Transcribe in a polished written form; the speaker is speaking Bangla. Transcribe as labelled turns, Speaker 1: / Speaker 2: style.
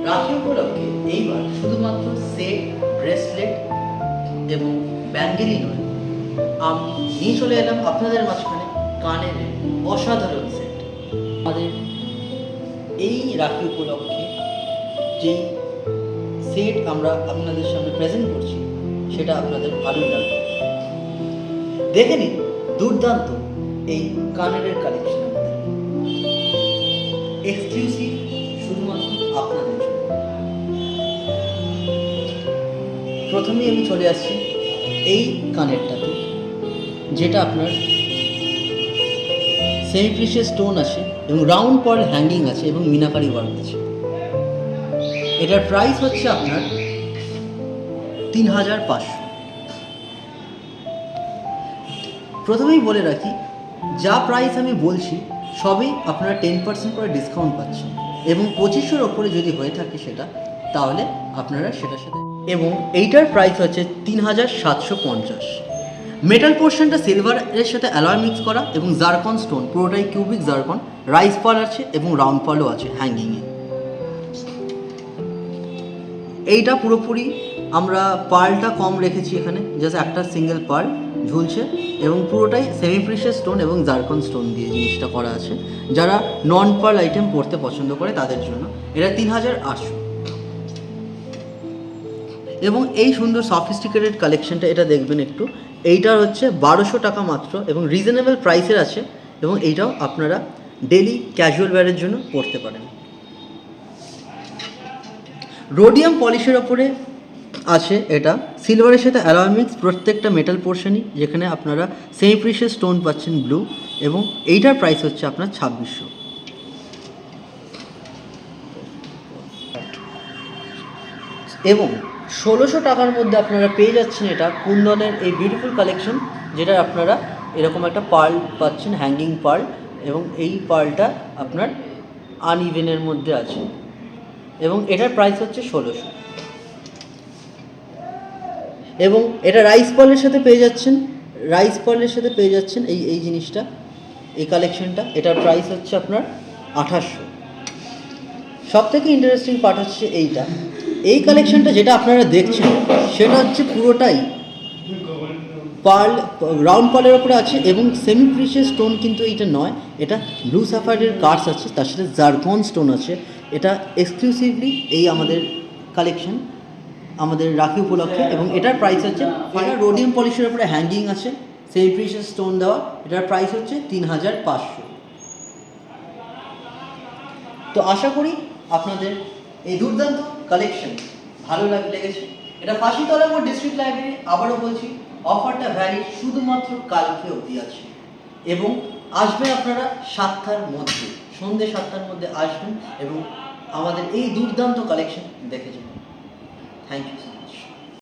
Speaker 1: রাখি উপলক্ষে এইবার শুধুমাত্র সেট, ব্রেসলেট এবং ব্যাঙ্গেলই নয়, আমি নিয়ে চলে এলাম আপনাদের মাঝখানে কানের অসাধারণ সেট। আমাদের এই রাখি উপলক্ষে যেই সেট আমরা আপনাদের সামনে প্রেজেন্ট করছি সেটা আপনাদের ভালোই লাগবে। দেখে নিন দুর্দান্ত এই কানের কালেকশন, আমাদের এক্সক্লুসিভ শুধুমাত্র আপনাদের জন্য। প্রথমেই আমি চলে আসছি এই কানেরটাতে, যেটা আপনার সেমি প্রিশিয়াস স্টোন আছে এবং রাউন্ড পার্ল হ্যাঙ্গিং আছে এবং মিনাকারি ওয়ার্ক আছে। এটার প্রাইস হচ্ছে আপনার ৩৫০০। প্রথমেই বলে রাখি, যা প্রাইস আমি বলছি সবই আপনারা 10% করে ডিসকাউন্ট পাচ্ছেন এবং 2500-র ওপরে যদি হয়ে থাকে সেটা, তাহলে আপনারা সেটার সাথে। এবং এইটার প্রাইস হচ্ছে ৩৭৫০। মেটাল পোর্শনটা সিলভারের সাথে অ্যালয় মিক্স করা এবং জারকন স্টোন, পুরোটাই কিউবিক জারকন, রাইস পার্ল আছে এবং রাউন্ড পার্লও আছে হ্যাঙ্গিংয়ে। এইটা পুরোপুরি আমরা পার্লটা কম রেখেছি, এখানে জাস্ট একটা সিঙ্গেল পার্ল ঝুলছে এবং পুরোটাই সেমি প্রিশিয়াস স্টোন এবং জারকন স্টোন দিয়ে জিনিসটা করা আছে। যারা নন পার্ল আইটেম পরতে পছন্দ করে তাদের জন্য এটা ৩৮০০। এবং এই সুন্দর সফিস্টিকেটেড কালেকশনটা এটা দেখবেন একটু, এইটার হচ্ছে ১২০০ টাকা মাত্র এবং রিজনেবল প্রাইসের আছে এবং এইটাও আপনারা ডেলি ক্যাজুয়াল ওয়্যারের জন্য পরতে পারেন। রোডিয়াম পলিশের ওপরে আছে এটা, সিলভারের সাথে অ্যালয় মিক্স, প্রত্যেকটা মেটাল পোর্শনই, যেখানে আপনারা সেমি প্রিশিয়াস স্টোন পাচ্ছেন ব্লু, এবং এইটার প্রাইস হচ্ছে আপনার ২৬০০। এবং ১৬০০ টাকার মধ্যে আপনারা পেয়ে যাচ্ছেন এটা কুন্দনের এই বিউটিফুল কালেকশন, যেটা আপনারা এরকম একটা পার্ল পাচ্ছেন, হ্যাঙ্গিং পার্ল, এবং এই পার্লটা আপনার আনইভেনের মধ্যে আছে এবং এটার প্রাইস হচ্ছে ১৬০০। এবং এটা রাইস পার্লের সাথে পেয়ে যাচ্ছেন, এই জিনিসটা, এই কালেকশনটা, এটার প্রাইস হচ্ছে আপনার ২৮০০। সবথেকে ইন্টারেস্টিং পার্ট হচ্ছে এইটা, এই কালেকশনটা যেটা আপনারা দেখছেন সেটা হচ্ছে পুরোটাই পার্ল, রাউন্ড পার্লের ওপরে আছে এবং সেমি প্রিশিয়াস স্টোন কিন্তু এইটা নয়, এটা ব্লু সাফায়ারের কার্ডস আছে, তার সাথে জারকন স্টোন আছে। এটা এক্সক্লুসিভলি এই আমাদের কালেকশন আমাদের রাখি উপলক্ষে, এবং এটার প্রাইস হচ্ছে, এটা রোডিয়াম পলিশের ওপরে হ্যাঙ্গিং আছে, সেমি প্রিশিয়াস স্টোন দেওয়া, এটার প্রাইস হচ্ছে ৩৫০০। তো আশা করি আপনাদের এই দুর্দান্ত কালেকশন ভালো লেগেছে। এটা ফাঁসিতলা মোড় ডিস্ট্রিক্ট লাইব্রেরি, আবারও বলছি, অফারটা ভ্যালিড শুধুমাত্র কালকে অবধি আছে এবং আসবেন আপনারা ৭টার মধ্যে, সন্ধ্যে ৭টার মধ্যে আসবেন এবং আমাদের এই দুর্দান্ত কালেকশন দেখে যাবেন। Thank you.